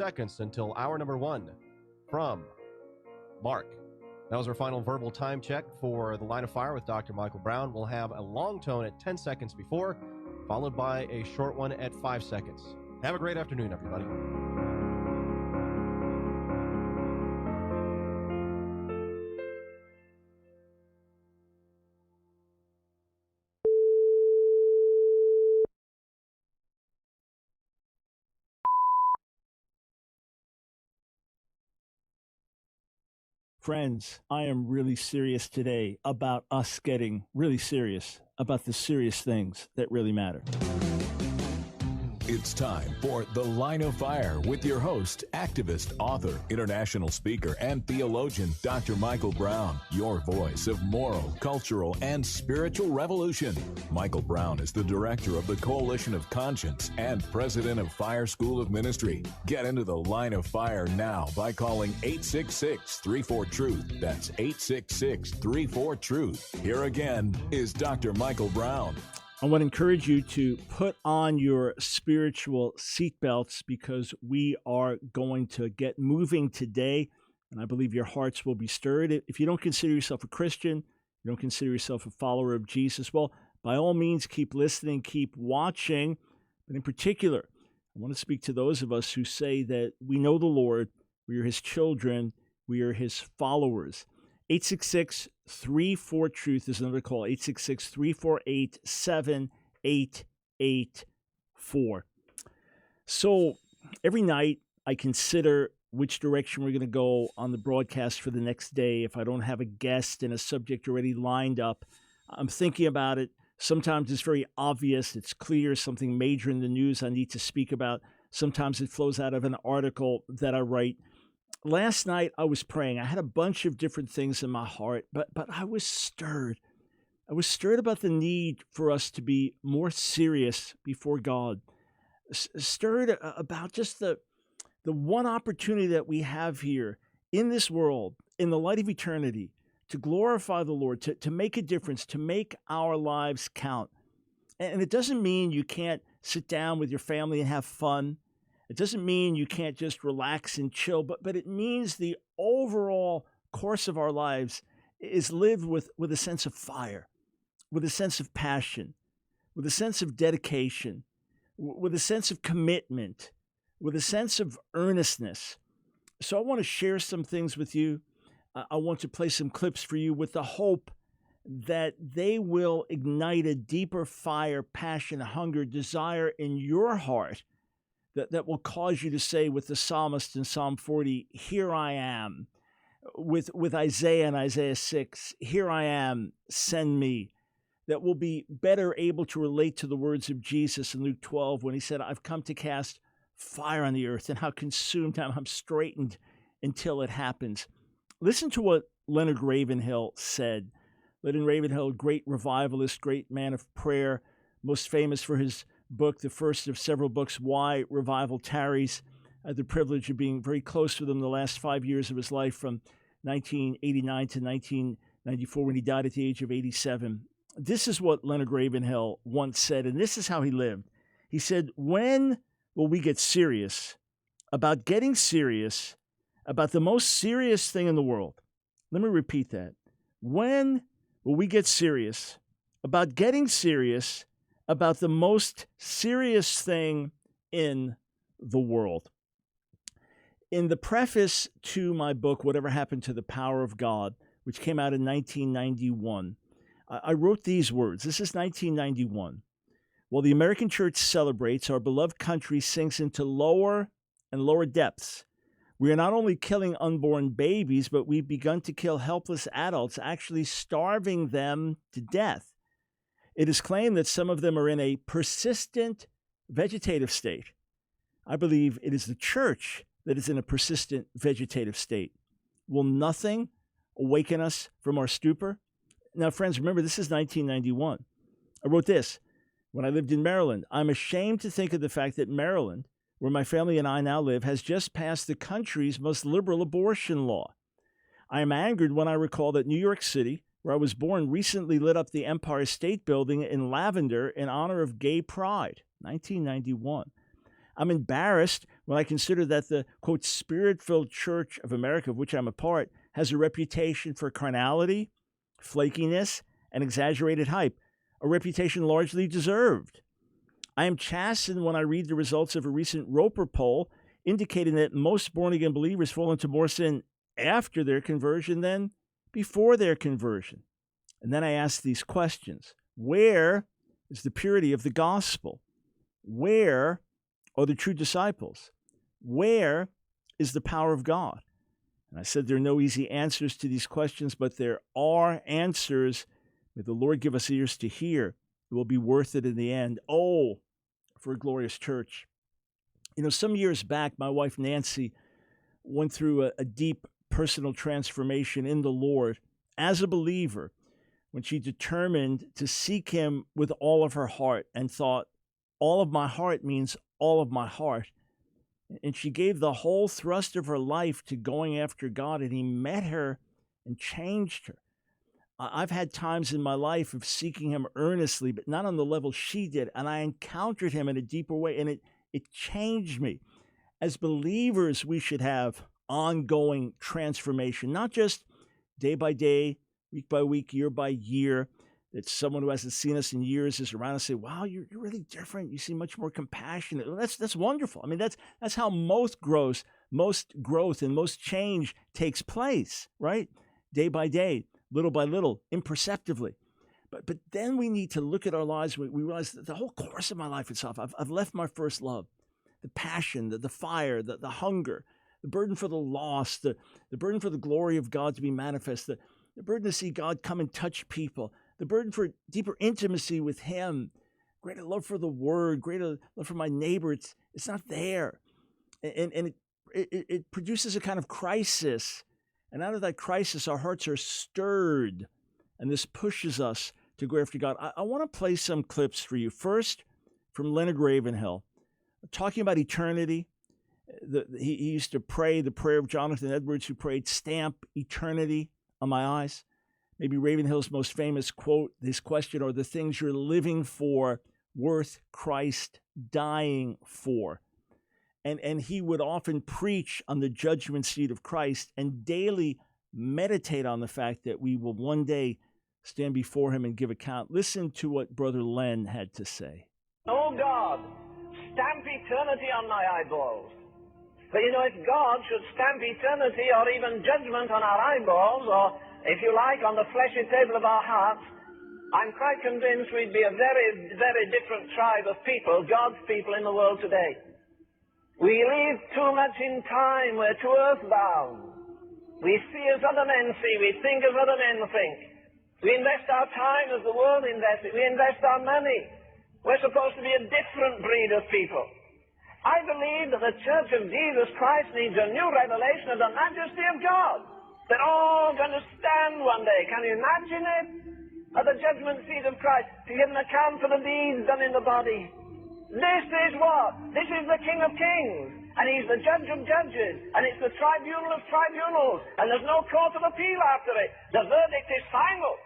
seconds until hour number 1 from Mark. That was our final verbal time check for the Line of Fire with Dr. Michael Brown. We'll have a long tone at 10 seconds before, followed by a short one at 5 seconds. Have a great afternoon, everybody. Friends, I am really serious today about us getting really serious about the serious things that really matter. It's time for The Line of Fire with your host, activist, author, international speaker, and theologian, Dr. Michael Brown, your voice of moral, cultural, and spiritual revolution. Michael Brown is the director of the Coalition of Conscience and president of Fire School of Ministry. Get into The Line of Fire now by calling 866-34-TRUTH. That's 866-34-TRUTH. Here again is Dr. Michael Brown. I want to encourage you to put on your spiritual seatbelts because we are going to get moving today, and I believe your hearts will be stirred. If you don't consider yourself a Christian, you don't consider yourself a follower of Jesus, well, by all means, keep listening, keep watching. But in particular, I want to speak to those of us who say that we know the Lord, we are his children, we are his followers. 866-34-TRUTH is another call, 866-348-7884. So every night I consider which direction we're going to go on the broadcast for the next day. If I don't have a guest and a subject already lined up, I'm thinking about it. Sometimes it's very obvious, it's clear, something major in the news I need to speak about. Sometimes it flows out of an article that I write. Last night I was praying. I had a bunch of different things in my heart, but I was stirred. I was stirred about the need for us to be more serious before God. Stirred about just the one opportunity that we have here in this world, in the light of eternity, to glorify the Lord, to make a difference, to make our lives count. And it doesn't mean you can't sit down with your family and have fun. It doesn't mean you can't just relax and chill, but it means the overall course of our lives is lived with a sense of fire, with a sense of passion, with a sense of dedication, with a sense of commitment, with a sense of earnestness. So I want to share some things with you. I want to play some clips for you with the hope that they will ignite a deeper fire, passion, hunger, desire in your heart that will cause you to say with the psalmist in Psalm 40, here I am. With Isaiah in Isaiah 6, here I am, send me. That will be better able to relate to the words of Jesus in Luke 12 when he said, I've come to cast fire on the earth, and how consumed I'm straitened until it happens. Listen to what Leonard Ravenhill said. Leonard Ravenhill, great revivalist, great man of prayer, most famous for his book, the first of several books, Why Revival Tarries. I had the privilege of being very close with him the last 5 years of his life, from 1989 to 1994, when he died at the age of 87. This is what Leonard Ravenhill once said, and this is how he lived. He said, when will we get serious about getting serious about the most serious thing in the world? Let me repeat that. When will we get serious about getting serious about the most serious thing in the world? In the preface to my book, Whatever Happened to the Power of God, which came out in 1991, I wrote these words. This is 1991. While the American church celebrates, our beloved country sinks into lower and lower depths. We are not only killing unborn babies, but we've begun to kill helpless adults, actually starving them to death. It is claimed that some of them are in a persistent vegetative state. I believe it is the church that is in a persistent vegetative state. Will nothing awaken us from our stupor? Now, friends, remember, this is 1991. I wrote this when I lived in Maryland. I'm ashamed to think of the fact that Maryland, where my family and I now live, has just passed the country's most liberal abortion law. I am angered when I recall that New York City, where I was born, recently lit up the Empire State Building in lavender in honor of gay pride, 1991. I'm embarrassed when I consider that the, quote, Spirit-filled Church of America, of which I'm a part, has a reputation for carnality, flakiness, and exaggerated hype, a reputation largely deserved. I am chastened when I read the results of a recent Roper poll indicating that most born-again believers fall into more sin after their conversion than before their conversion. And then I ask these questions. Where is the purity of the gospel? Where are the true disciples? Where is the power of God? And I said there are no easy answers to these questions, but there are answers. May the Lord give us ears to hear. It will be worth it in the end. Oh, for a glorious church. You know, some years back, my wife Nancy went through a deep personal transformation in the Lord as a believer when she determined to seek him with all of her heart and thought, all of my heart means all of my heart. And she gave the whole thrust of her life to going after God, and he met her and changed her. I've had times in my life of seeking him earnestly, but not on the level she did, and I encountered him in a deeper way, and it changed me. As believers, we should have ongoing transformation, not just day by day, week by week, year by year, that someone who hasn't seen us in years is around and say, wow, you're really different. You seem much more compassionate. Well, that's wonderful. I mean, that's how most growth and most change takes place, right? Day by day, little by little, imperceptibly. But then we need to look at our lives. We realize that the whole course of my life itself, I've left my first love, the passion, the fire, the hunger, the burden for the lost, the burden for the glory of God to be manifest, the burden to see God come and touch people, the burden for deeper intimacy with him, greater love for the word, greater love for my neighbor. It's not there. And it produces a kind of crisis. And out of that crisis, our hearts are stirred. And this pushes us to go after God. I want to play some clips for you. First, from Leonard Ravenhill, talking about eternity. He used to pray the prayer of Jonathan Edwards, who prayed, "Stamp eternity on my eyes." Maybe Ravenhill's most famous quote, this question, are the things you're living for worth Christ dying for? And he would often preach on the judgment seat of Christ and daily meditate on the fact that we will one day stand before him and give account. Listen to what Brother Len had to say. Oh God, stamp eternity on my eyeballs. But you know, if God should stamp eternity or even judgment on our eyeballs, or if you like, on the fleshy table of our hearts, I'm quite convinced we'd be a very, very different tribe of people, God's people in the world today. We live too much in time. We're too earthbound. We see as other men see. We think as other men think. We invest our time as the world invests it. We invest our money. We're supposed to be a different breed of people. I believe that the Church of Jesus Christ needs a new revelation of the majesty of God. They're all going to stand one day. Can you imagine it? At the judgment seat of Christ, to give an account for the deeds done in the body. This is what? This is the King of Kings. And he's the Judge of Judges. And it's the Tribunal of Tribunals. And there's no court of appeal after it. The verdict is final.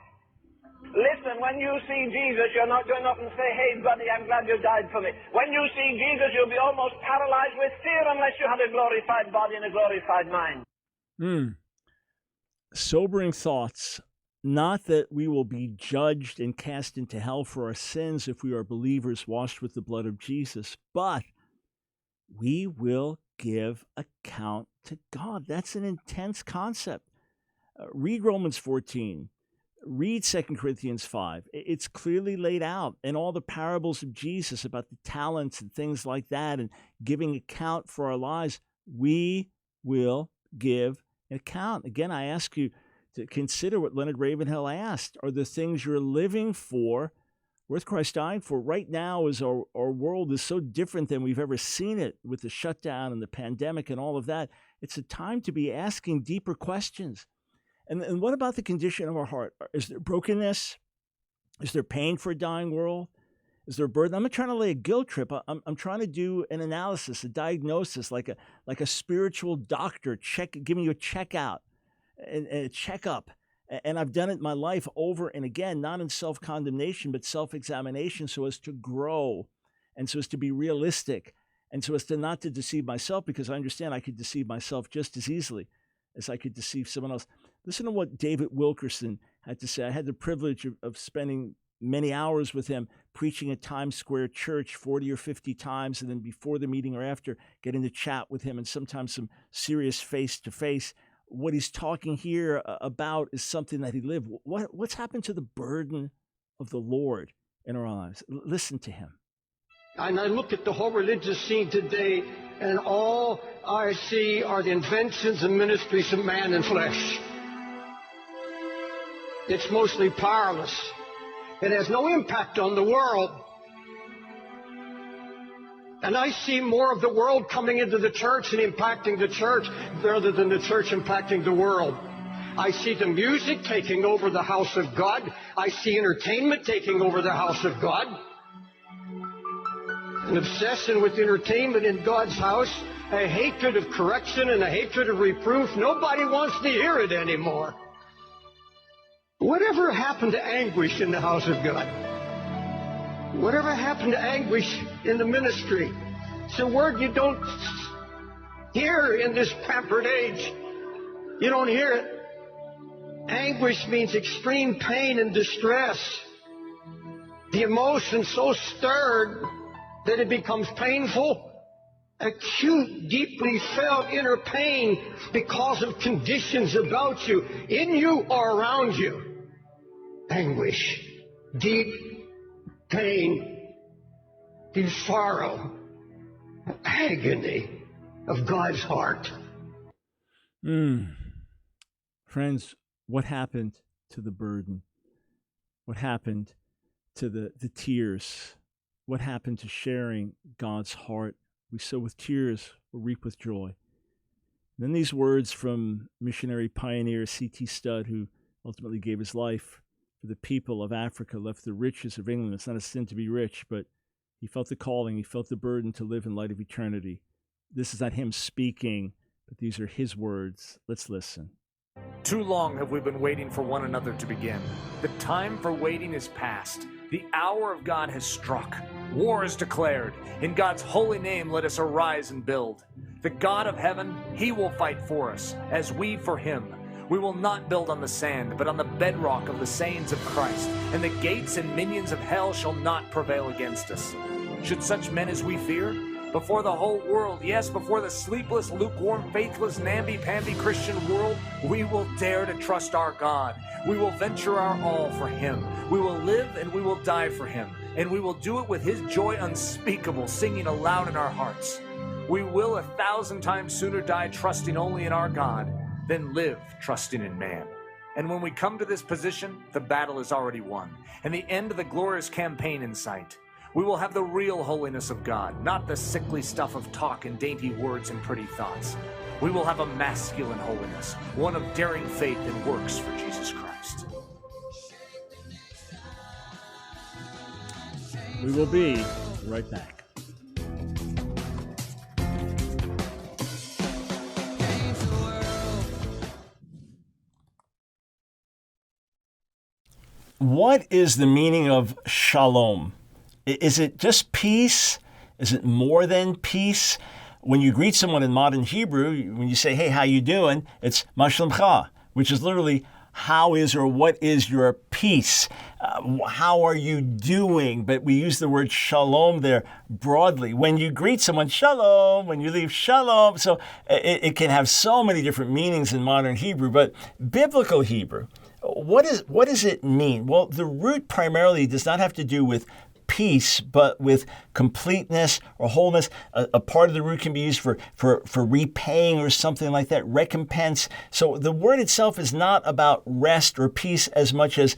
Listen, when you see Jesus, you're not going up and say, hey, buddy, I'm glad you died for me. When you see Jesus, you'll be almost paralyzed with fear unless you have a glorified body and a glorified mind. Sobering thoughts. Not that we will be judged and cast into hell for our sins if we are believers washed with the blood of Jesus, but we will give account to God. That's an intense concept. Read Romans 14. Read 2 Corinthians 5. It's clearly laid out in all the parables of Jesus about the talents and things like that and giving account for our lives. We will give an account. Again, I ask you to consider what Leonard Ravenhill asked. Are the things you're living for worth Christ dying for? Right now, as our world is so different than we've ever seen it with the shutdown and the pandemic and all of that, it's a time to be asking deeper questions. And what about the condition of our heart? Is there brokenness? Is there pain for a dying world? Is there a burden? I'm not trying to lay a guilt trip. I'm trying to do an analysis, a diagnosis, like a spiritual doctor giving you a checkout and a checkup. And I've done it in my life over and again, not in self-condemnation, but self-examination, so as to grow and so as to be realistic And so as to not to deceive myself, because I understand I could deceive myself just as easily as I could deceive someone else. Listen to what David Wilkerson had to say. I had the privilege of spending many hours with him preaching at Times Square Church 40 or 50 times, and then before the meeting or after, getting to chat with him and sometimes some serious face-to-face. What he's talking here about is something that he lived. What's happened to the burden of the Lord in our lives? Listen to him. And I look at the whole religious scene today, and all I see are the inventions and ministries of man and flesh. It's mostly powerless. It has no impact on the world. And I see more of the world coming into the church and impacting the church rather than the church impacting the world. I see the music taking over the house of God. I see entertainment taking over the house of God. An obsession with entertainment in God's house, a hatred of correction and a hatred of reproof. Nobody wants to hear it anymore. Whatever happened to anguish in the house of God? Whatever happened to anguish in the ministry? It's a word you don't hear in this pampered age. You don't hear it. Anguish means extreme pain and distress. The emotion so stirred that it becomes painful. Acute, deeply felt inner pain because of conditions about you, in you or around you. Anguish, deep pain, deep sorrow, agony of God's heart. Friends, what happened to the burden? What happened to the tears? What happened to sharing God's heart? We sow with tears, we'll reap with joy. And then these words from missionary pioneer C.T. Studd, who ultimately gave his life for the people of Africa, left the riches of England. It's not a sin to be rich, but he felt the calling, he felt the burden to live in light of eternity. This is not him speaking, but these are his words. Let's listen. Too long have we been waiting for one another to begin. The time for waiting is past. The hour of God has struck. War is declared. In God's holy name, let us arise and build. The God of heaven, he will fight for us, as we for him. We will not build on the sand, but on the bedrock of the sayings of Christ, and the gates and minions of hell shall not prevail against us. Should such men as we fear? Before the whole world, yes, before the sleepless, lukewarm, faithless, namby-pamby Christian world, we will dare to trust our God. We will venture our all for him. We will live and we will die for him. And we will do it with his joy unspeakable, singing aloud in our hearts. We will 1,000 times sooner die trusting only in our God than live trusting in man. And when we come to this position, the battle is already won, and the end of the glorious campaign in sight. We will have the real holiness of God, not the sickly stuff of talk and dainty words and pretty thoughts. We will have a masculine holiness, one of daring faith and works for Jesus Christ. We will be right back. What is the meaning of shalom? Is it just peace? Is it more than peace? When you greet someone in modern Hebrew, when you say, hey, how you doing? It's ma shlomcha, which is literally, how is or what is your peace? How are you doing? But we use the word shalom there broadly. When you greet someone, shalom. When you leave, shalom. So it can have so many different meanings in modern Hebrew, but biblical Hebrew, what does it mean? Well, the root primarily does not have to do with peace, but with completeness or wholeness. A part of the root can be used for repaying or something like that, recompense. So the word itself is not about rest or peace as much as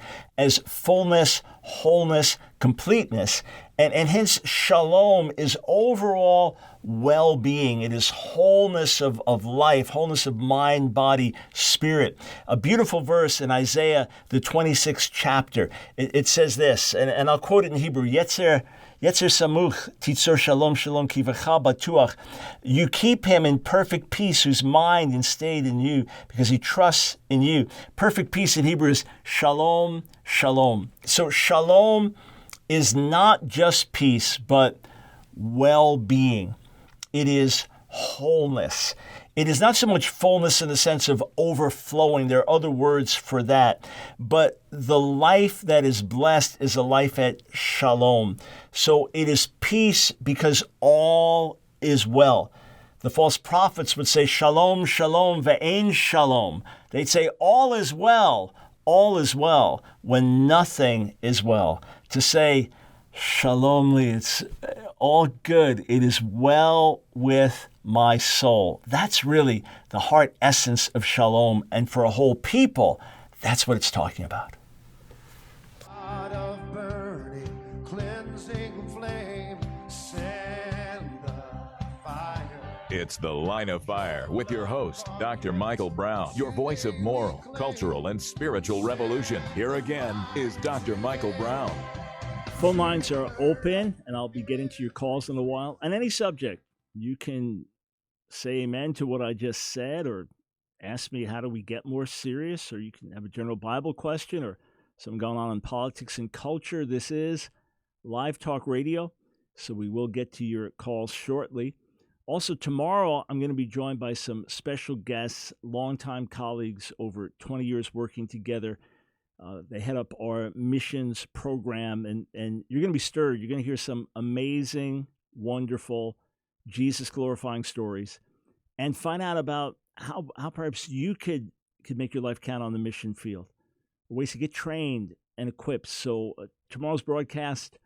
fullness, wholeness, completeness. And hence shalom is overall well-being. It is wholeness of life, wholeness of mind, body, spirit. A beautiful verse in Isaiah, the 26th chapter. It says this, and I'll quote it in Hebrew, Yetzer samuch, titzor shalom shalom kivacha batuach. You keep him in perfect peace, whose mind is stayed in you, because he trusts in you. Perfect peace in Hebrew is shalom, shalom. So shalom is not just peace, but well-being. it is wholeness. It is not so much fullness in the sense of overflowing. There are other words for that. But the life that is blessed is a life at shalom. So it is peace because all is well. The false prophets would say, shalom, shalom, ve'ein shalom. They'd say, all is well, when nothing is well. To say, shalom li, it's all good. It is well with my soul. That's really the heart essence of shalom. And for a whole people, that's what it's talking about. God of burning, cleansing flame, send the fire. It's The Line of Fire with your host, Dr. Michael Brown, your voice of moral, cultural, and spiritual revolution. Here again is Dr. Michael Brown. Phone lines are open, and I'll be getting to your calls in a while. On any subject, you can say amen to what I just said, or ask me how do we get more serious, or you can have a general Bible question or something going on in politics and culture. This is live talk radio, so we will get to your calls shortly. Also, tomorrow, I'm going to be joined by some special guests, longtime colleagues, over 20 years working together. They head up our missions program, and you're going to be stirred. You're going to hear some amazing, wonderful, Jesus-glorifying stories, and find out about how perhaps you could make your life count on the mission field, ways to get trained and equipped. So tomorrow's broadcast,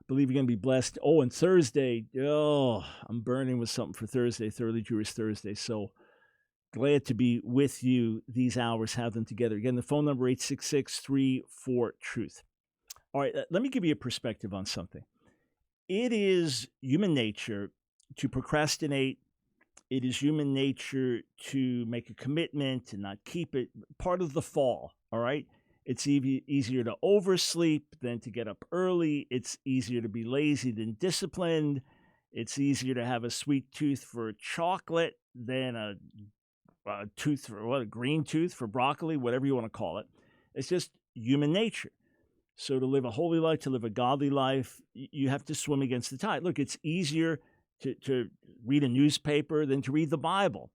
I believe you're going to be blessed. Oh, and Thursday, I'm burning with something for Thursday, Thoroughly Jewish Thursday. So glad to be with you these hours, have them together. Again, the phone number, 866-34-TRUTH. All right, let me give you a perspective on something. It is human nature to procrastinate. It is human nature to make a commitment and not keep it. Part of the fall, all right? It's easier to oversleep than to get up early. It's easier to be lazy than disciplined. It's easier to have a sweet tooth for chocolate than a tooth for a green tooth for broccoli, whatever you want to call it. It's just human nature. So to live a holy life, to live a godly life, you have to swim against the tide. Look, it's easier to read a newspaper than to read the Bible.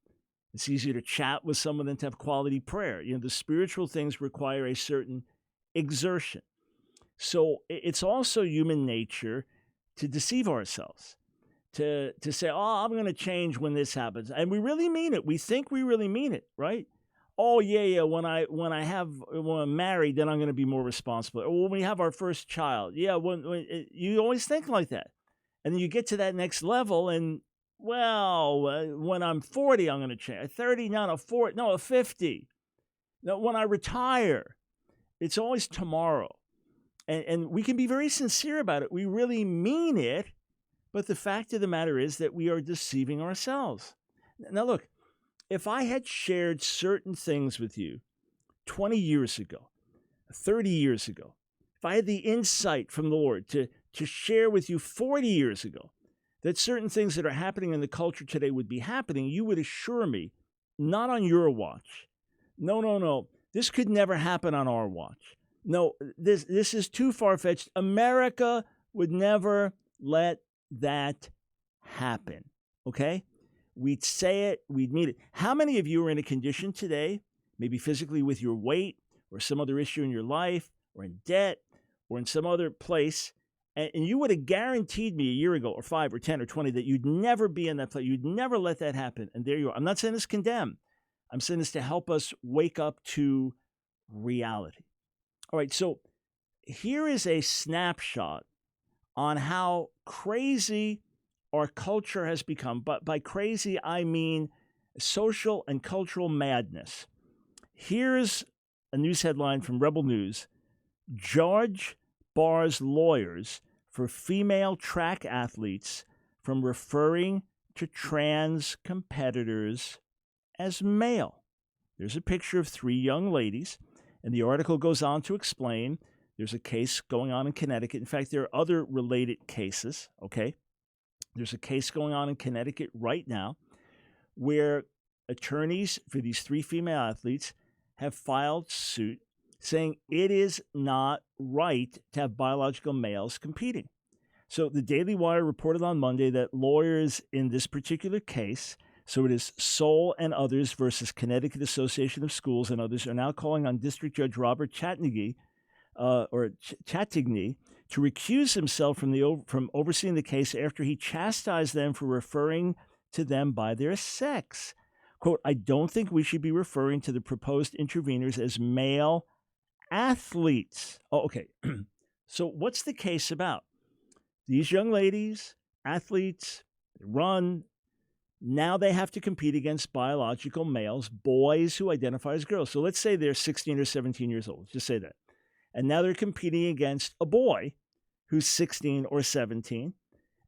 It's easier to chat with someone than to have quality prayer. The spiritual things require a certain exertion. So it's also human nature to deceive ourselves, to say, I'm going to change when this happens. And we really mean it. We think we really mean it, right? Oh, yeah, when I'm married, then I'm going to be more responsible. Or when we have our first child. Yeah, when you always think like that. And then you get to that next level, and, when I'm 40, I'm going to change. 30, not a 40, no, a 50. No, when I retire, it's always tomorrow. And we can be very sincere about it. We really mean it, but the fact of the matter is that we are deceiving ourselves. Now, look, if I had shared certain things with you 20 years ago, 30 years ago, if I had the insight from the Lord to share with you 40 years ago that certain things that are happening in the culture today would be happening, you would assure me, not on your watch. No. This could never happen on our watch. No, this is too far-fetched. America would never let that happen, okay? We'd say it, we'd mean it. How many of you are in a condition today, maybe physically with your weight or some other issue in your life or in debt or in some other place, and you would have guaranteed me a year ago or 5 or 10 or 20 that you'd never be in that place. You'd never let that happen. And there you are. I'm not saying this to condemn. I'm saying this to help us wake up to reality. All right, so here is a snapshot on how crazy our culture has become. But by crazy, I mean social and cultural madness. Here's a news headline from Rebel News. Judge bars lawyers for female track athletes from referring to trans competitors as male. There's a picture of 3 young ladies, and the article goes on to explain there's a case going on in Connecticut. In fact, there are other related cases, okay? There's a case going on in Connecticut right now where attorneys for these 3 female athletes have filed suit saying it is not right to have biological males competing. So the Daily Wire reported on Monday that lawyers in this particular case, so it is Soule and others versus Connecticut Association of Schools and others, are now calling on District Judge Robert Chatigny to recuse himself from overseeing the case after he chastised them for referring to them by their sex. Quote, I don't think we should be referring to the proposed interveners as male athletes. Oh, okay. So what's the case about? These young ladies, athletes, they run. Now they have to compete against biological males, boys who identify as girls. So let's say they're 16 or 17 years old. Just say that. And now they're competing against a boy who's 16 or 17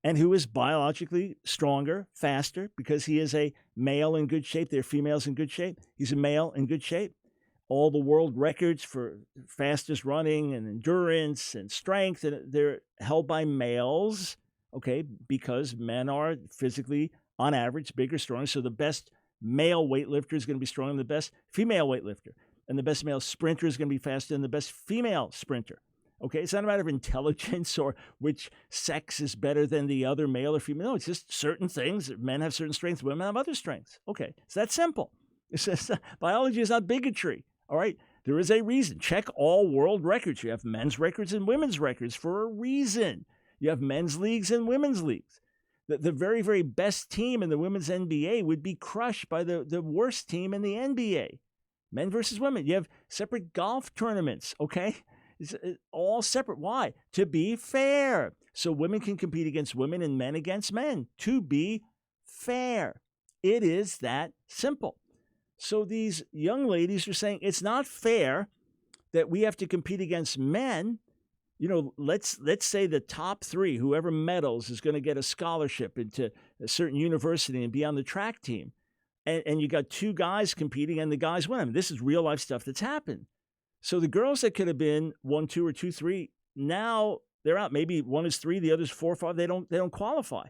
and who is biologically stronger, faster, because he is a male in good shape. They're females in good shape. He's a male in good shape. All the world records for fastest running and endurance and strength, and they're held by males, okay, because men are physically, on average, bigger, stronger. So the best male weightlifter is going to be stronger than the best female weightlifter. And the best male sprinter is going to be faster than the best female sprinter. Okay, it's not a matter of intelligence or which sex is better than the other, male or female. No, it's just certain things. Men have certain strengths, women have other strengths. Okay, it's that simple. It's just, biology is not bigotry. All right, there is a reason. Check all world records. You have men's records and women's records for a reason. You have men's leagues and women's leagues. The very, very best team in the women's NBA would be crushed by the worst team in the NBA. Men versus women. You have separate golf tournaments, okay? It's all separate. Why? To be fair. So women can compete against women and men against men. To be fair. It is that simple. So these young ladies are saying it's not fair that we have to compete against men. You know, let's say the top three, whoever medals, is going to get a scholarship into a certain university and be on the track team. And you got two guys competing and the guys win. I mean, this is real life stuff that's happened. So the girls that could have been 1, 2, or 2, 3, now they're out. Maybe one is 3, the other's 4, 5. They don't qualify.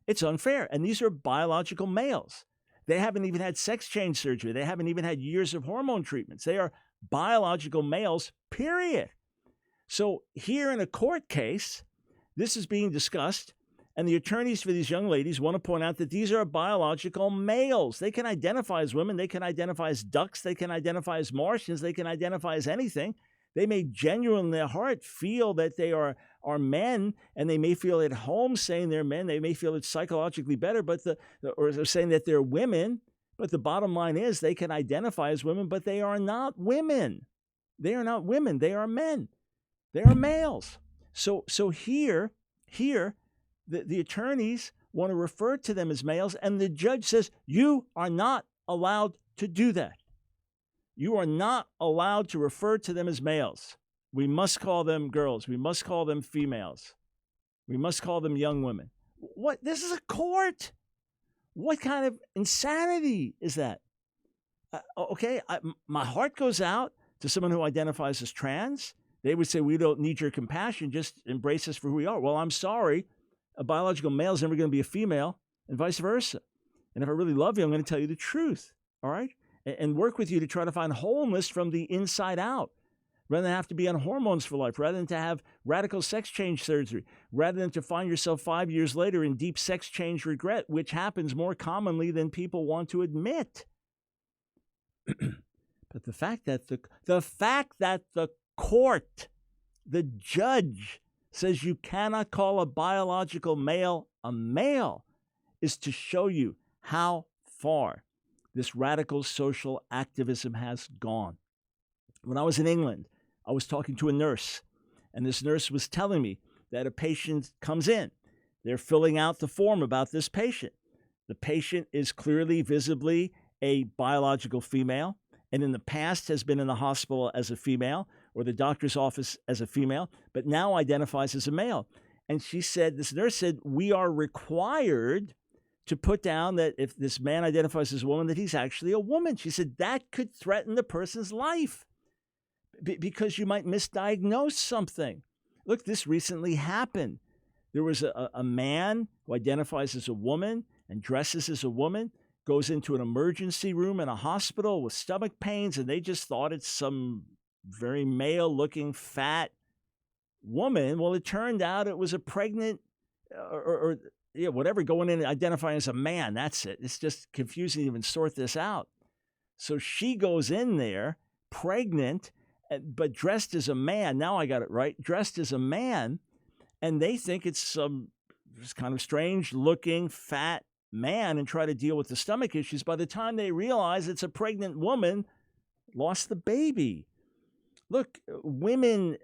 It's unfair. And these are biological males. They haven't even had sex change surgery. They haven't even had years of hormone treatments. They are biological males, period. So here in a court case, this is being discussed, and the attorneys for these young ladies want to point out that these are biological males. They can identify as women. They can identify as ducks. They can identify as Martians. They can identify as anything. They may genuinely in their heart feel that they are men, and they may feel at home saying they're men. They may feel it's psychologically better, or they're saying that they're women. But the bottom line is they can identify as women, but they are not women. They are not women. They are men. They are males. So here, the attorneys want to refer to them as males, and the judge says, you are not allowed to do that. You are not allowed to refer to them as males. We must call them girls. We must call them females. We must call them young women. What? This is a court. What kind of insanity is that? My heart goes out to someone who identifies as trans. They would say, we don't need your compassion. Just embrace us for who we are. Well, I'm sorry. A biological male is never going to be a female, and vice versa. And if I really love you, I'm going to tell you the truth. All right? And work with you to try to find wholeness from the inside out, rather than have to be on hormones for life, rather than to have radical sex change surgery, rather than to find yourself 5 years later in deep sex change regret, which happens more commonly than people want to admit. But the fact that the court, the judge, says you cannot call a biological male a male is to show you how far this radical social activism has gone. When I was in England, I was talking to a nurse, and this nurse was telling me that a patient comes in. They're filling out the form about this patient. The patient is clearly, visibly a biological female, and in the past has been in the hospital as a female or the doctor's office as a female, but now identifies as a male. And she said, this nurse said, we are required to put down that if this man identifies as a woman, that he's actually a woman. She said that could threaten the person's life because you might misdiagnose something. Look, this recently happened. There was a man who identifies as a woman and dresses as a woman, goes into an emergency room in a hospital with stomach pains, and they just thought it's some very male-looking, fat woman. Well, it turned out it was a pregnant or whatever, going in and identifying as a man. That's it. It's just confusing to even sort this out. So she goes in there pregnant, but dressed as a man. Now I got it right. Dressed as a man. And they think it's some kind of strange looking fat man and try to deal with the stomach issues. By the time they realize it's a pregnant woman, lost the baby. Look, women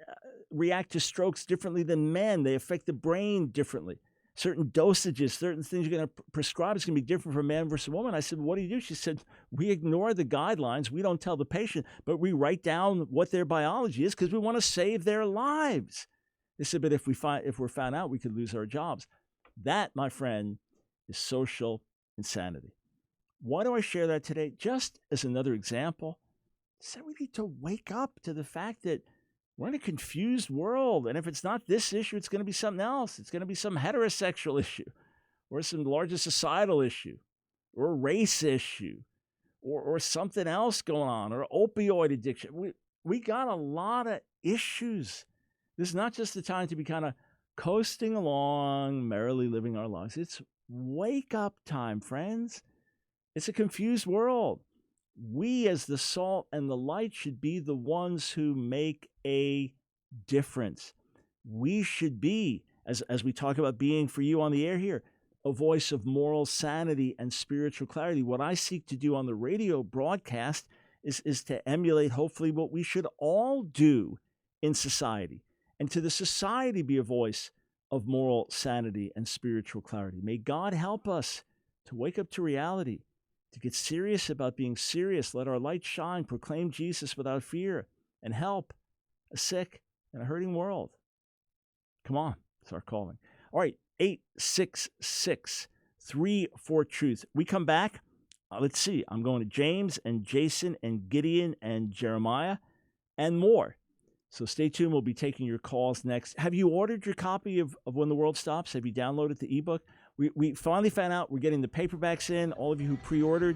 react to strokes differently than men. They affect the brain differently. Certain dosages, certain things you're going to prescribe is going to be different for a man versus a woman. I said, what do you do? She said, we ignore the guidelines. We don't tell the patient, but we write down what their biology is because we want to save their lives. They said, but if we're found out, we could lose our jobs. That, my friend, is social insanity. Why do I share that today? Just as another example. So we need to wake up to the fact that we're in a confused world. And if it's not this issue, it's going to be something else. It's going to be some heterosexual issue or some larger societal issue or a race issue or something else going on or opioid addiction. We got a lot of issues. This is not just the time to be kind of coasting along, merrily living our lives. It's wake up time, friends. It's a confused world. We as the salt and the light should be the ones who make a difference. We should be, as we talk about being for you on the air here, a voice of moral sanity and spiritual clarity. What I seek to do on the radio broadcast is to emulate, hopefully, what we should all do in society, and to the society be a voice of moral sanity and spiritual clarity. May God help us to wake up to reality, to get serious about being serious, let our light shine, proclaim Jesus without fear, and help a sick and a hurting world. Come on, it's our calling. All right, 866-34-TRUTH. We come back. Let's see. I'm going to James and Jason and Gideon and Jeremiah and more. So stay tuned. We'll be taking your calls next. Have you ordered your copy of When the World Stops? Have you downloaded the ebook? We finally found out we're getting the paperbacks in. All of you who pre-ordered,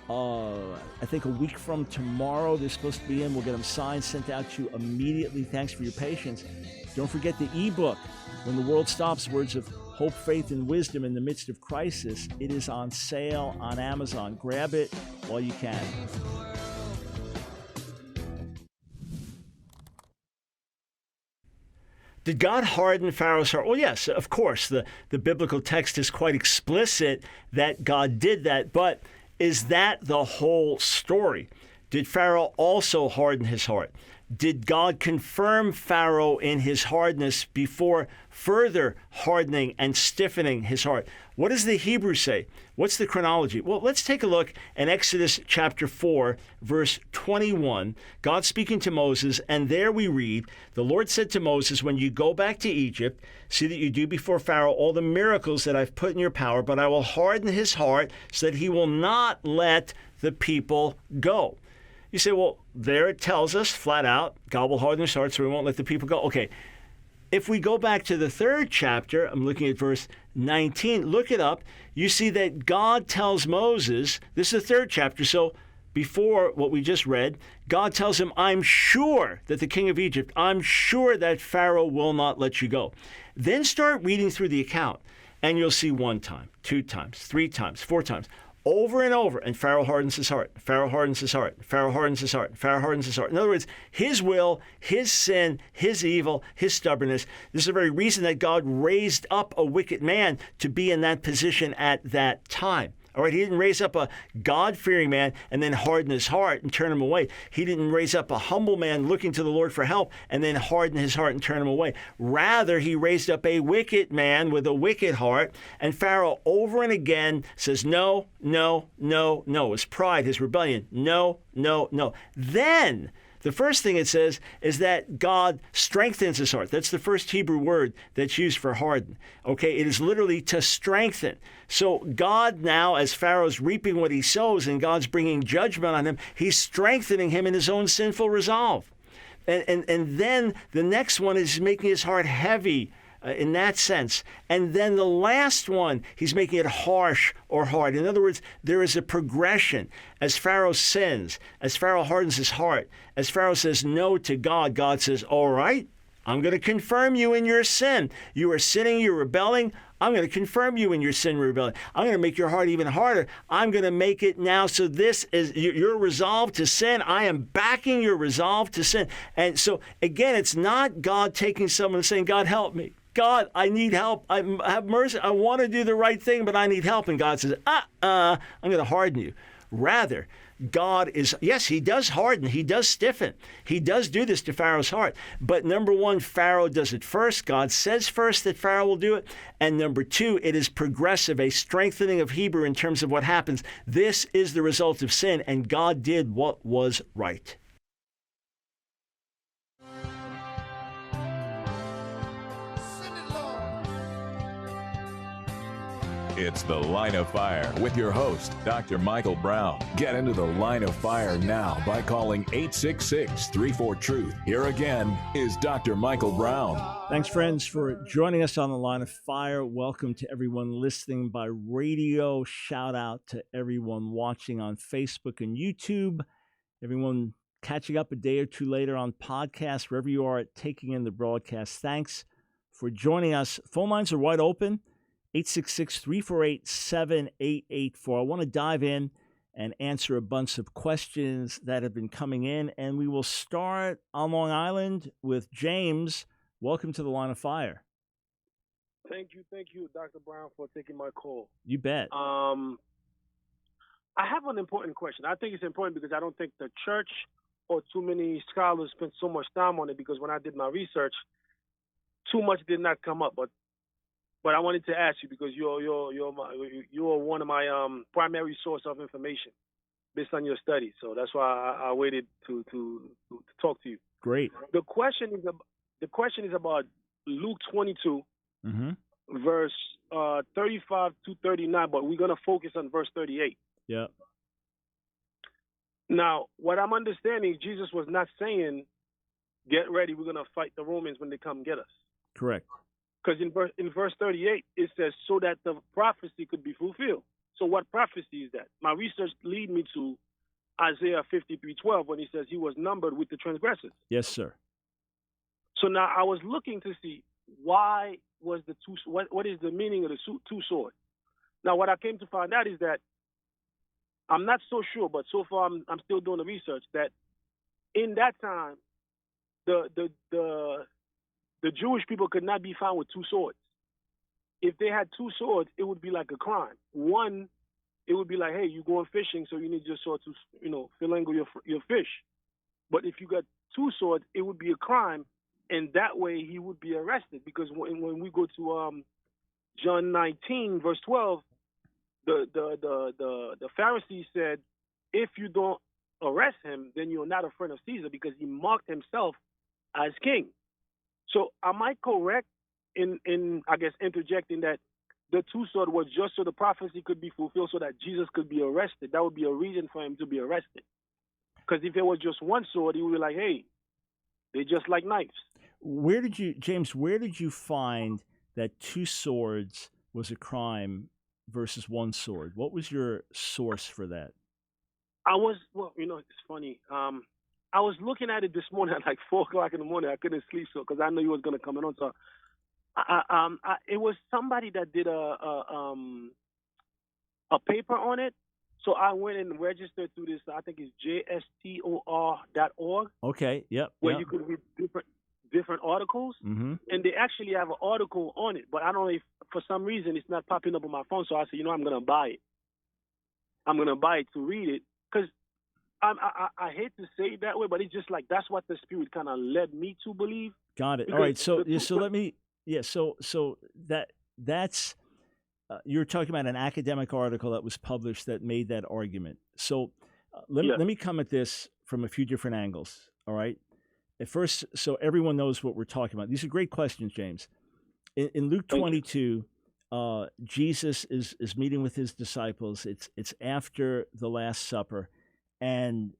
I think a week from tomorrow, they're supposed to be in. We'll get them signed, sent out to you immediately. Thanks for your patience. Don't forget the ebook, When the World Stops, Words of Hope, Faith, and Wisdom in the Midst of Crisis. It is on sale on Amazon. Grab it while you can. Did God harden Pharaoh's heart? Well, yes, of course. The biblical text is quite explicit that God did that. But is that the whole story? Did Pharaoh also harden his heart? Did God confirm Pharaoh in his hardness before further hardening and stiffening his heart? What does the Hebrew say? What's the chronology? Well, let's take a look in Exodus chapter 4, verse 21. God speaking to Moses, and there we read, the Lord said to Moses, when you go back to Egypt, see that you do before Pharaoh all the miracles that I've put in your power, but I will harden his heart so that he will not let the people go. You say, well, there it tells us flat out, God will harden his heart so he won't let the people go. Okay, if we go back to the 3rd chapter, I'm looking at verse 19, look it up. You see that God tells Moses, this is the 3rd chapter, so before what we just read, God tells him, I'm sure that the king of Egypt, I'm sure that Pharaoh will not let you go. Then start reading through the account, and you'll see 1 time, 2 times, 3 times, 4 times. Over and over, and Pharaoh hardens his heart. Pharaoh hardens his heart. Pharaoh hardens his heart. Pharaoh hardens his heart. In other words, his will, his sin, his evil, his stubbornness. This is the very reason that God raised up a wicked man to be in that position at that time. All right, he didn't raise up a God-fearing man and then harden his heart and turn him away. He didn't raise up a humble man looking to the Lord for help and then harden his heart and turn him away. Rather, he raised up a wicked man with a wicked heart, and Pharaoh over and again says, no, no, no, no. His pride, his rebellion, no, no, no. Then the first thing it says is that God strengthens his heart. That's the first Hebrew word that's used for harden. Okay, it is literally to strengthen. So God now, as Pharaoh's reaping what he sows and God's bringing judgment on him, he's strengthening him in his own sinful resolve. And then the next one is making his heart heavy in that sense. And then the last one, he's making it harsh or hard. In other words, there is a progression. As Pharaoh sins, as Pharaoh hardens his heart, as Pharaoh says no to God, God says, all right, I'm going to confirm you in your sin. You are sinning, you're rebelling. I'm going to confirm you in your sin and rebellion. I'm going to make your heart even harder. I'm going to make it now so this is your resolve to sin. I am backing your resolve to sin. And so, again, it's not God taking someone and saying, God, help me. God, I need help. I have mercy. I want to do the right thing, but I need help. And God says, I'm going to harden you. Rather, God is, yes, he does harden. He does stiffen. He does do this to Pharaoh's heart. But number one, Pharaoh does it first. God says first that Pharaoh will do it. And number two, it is progressive, a strengthening of Hebrew in terms of what happens. This is the result of sin, and God did what was right. It's The Line of Fire with your host, Dr. Michael Brown. Get into the Line of Fire now by calling 866-34-TRUTH. Here again is Dr. Michael Brown. Thanks, friends, for joining us on The Line of Fire. Welcome to everyone listening by radio. Shout out to everyone watching on Facebook and YouTube. Everyone catching up a day or two later on podcasts, wherever you are taking in the broadcast. Thanks for joining us. Phone lines are wide open. 866-348-7884. I want to dive in and answer a bunch of questions that have been coming in, and we will start on Long Island with James. Welcome to The Line of Fire. Thank you, Dr. Brown, for taking my call. You bet. I have an important question. I think it's important because I don't think the church or too many scholars spent so much time on it, because when I did my research, too much did not come up. But I wanted to ask you, because you're one of my primary source of information based on your studies. So that's why I waited to talk to you. Great. The question is about Luke 22, verse 35 to 39, but we're going to focus on verse 38. Yeah. Now, what I'm understanding, Jesus was not saying, get ready, we're going to fight the Romans when they come get us. Correct. Because in verse 38, it says, so that the prophecy could be fulfilled. So what prophecy is that? My research lead me to Isaiah 53:12, when he says he was numbered with the transgressors. Yes, sir. So now I was looking to see why was the two, what is the meaning of the two swords? Now what I came to find out is that I'm not so sure, but so far I'm still doing the research, that in that time, the Jewish people could not be found with two swords. If they had two swords, it would be like a crime. One, it would be like, hey, you're going fishing, so you need your sword to, filangle your fish. But if you got two swords, it would be a crime, and that way he would be arrested. Because when we go to John 19, verse 12, the Pharisees said, if you don't arrest him, then you're not a friend of Caesar, because he marked himself as king. So am I correct in I guess interjecting that the two sword was just so the prophecy could be fulfilled, so that Jesus could be arrested? That would be a reason for him to be arrested. Because if it was just one sword, he would be like, hey, they're just like knives. James, where did you find that two swords was a crime versus one sword? What was your source for that? It's funny. I was looking at it this morning at like 4 o'clock in the morning. I couldn't sleep because I knew he was going to come in on. So, it was somebody that did a paper on it. So I went and registered through this. I think it's JSTOR.org. Okay. Yep. Where you could read different articles, and they actually have an article on it. But I don't know if for some reason it's not popping up on my phone. So I said, I'm going to buy it. I'm going to buy it to read it, because I hate to say it that way, but it's just like that's what the Spirit kind of led me to believe. Got it. All right. So let me. Yeah. So that's you're talking about an academic article that was published that made that argument. So let me come at this from a few different angles. All right. At first, so everyone knows what we're talking about. These are great questions, James. In Luke 22, Jesus is meeting with his disciples. It's after the Last Supper. And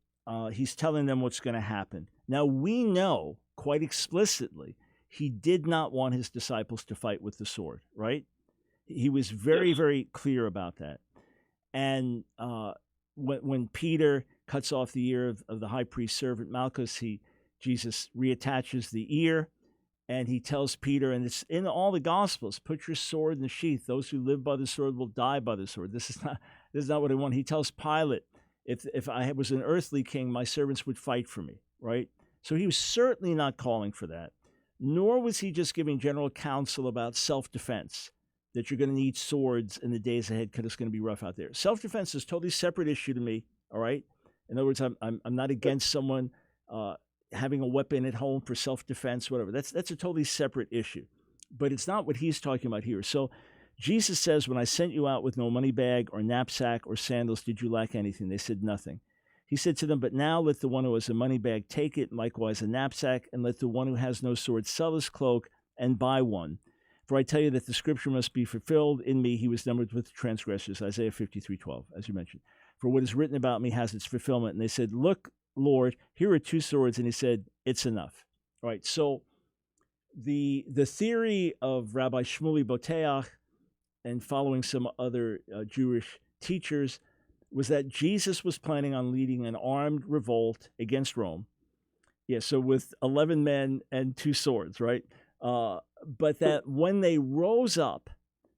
he's telling them what's going to happen. Now, we know quite explicitly he did not want his disciples to fight with the sword, right? He was very, very clear about that. And when Peter cuts off the ear of the high priest's servant Malchus, Jesus reattaches the ear, And he tells Peter, and it's in all the Gospels, put your sword in the sheath. Those who live by the sword will die by the sword. This is not what I want. He tells Pilate, if I was an earthly king, my servants would fight for me, right? So he was certainly not calling for that, nor was he just giving general counsel about self-defense, that you're going to need swords in the days ahead because it's going to be rough out there. Self-defense is a totally separate issue to me, all right? In other words, I'm not against someone having a weapon at home for self-defense, whatever. That's a totally separate issue. But it's not what he's talking about here. So Jesus says, when I sent you out with no money bag or knapsack or sandals, did you lack anything? They said nothing. He said to them, but now let the one who has a money bag take it, and likewise a knapsack, and let the one who has no sword sell his cloak and buy one. For I tell you that the scripture must be fulfilled in me. He was numbered with the transgressors, Isaiah 53:12, as you mentioned. For what is written about me has its fulfillment. And they said, look, Lord, here are 2 swords. And he said, it's enough. All right, so the theory of Rabbi Shmuley Boteach and following some other Jewish teachers was that Jesus was planning on leading an armed revolt against Rome. Yeah, so with 11 men and 2 swords, right? But that when they rose up,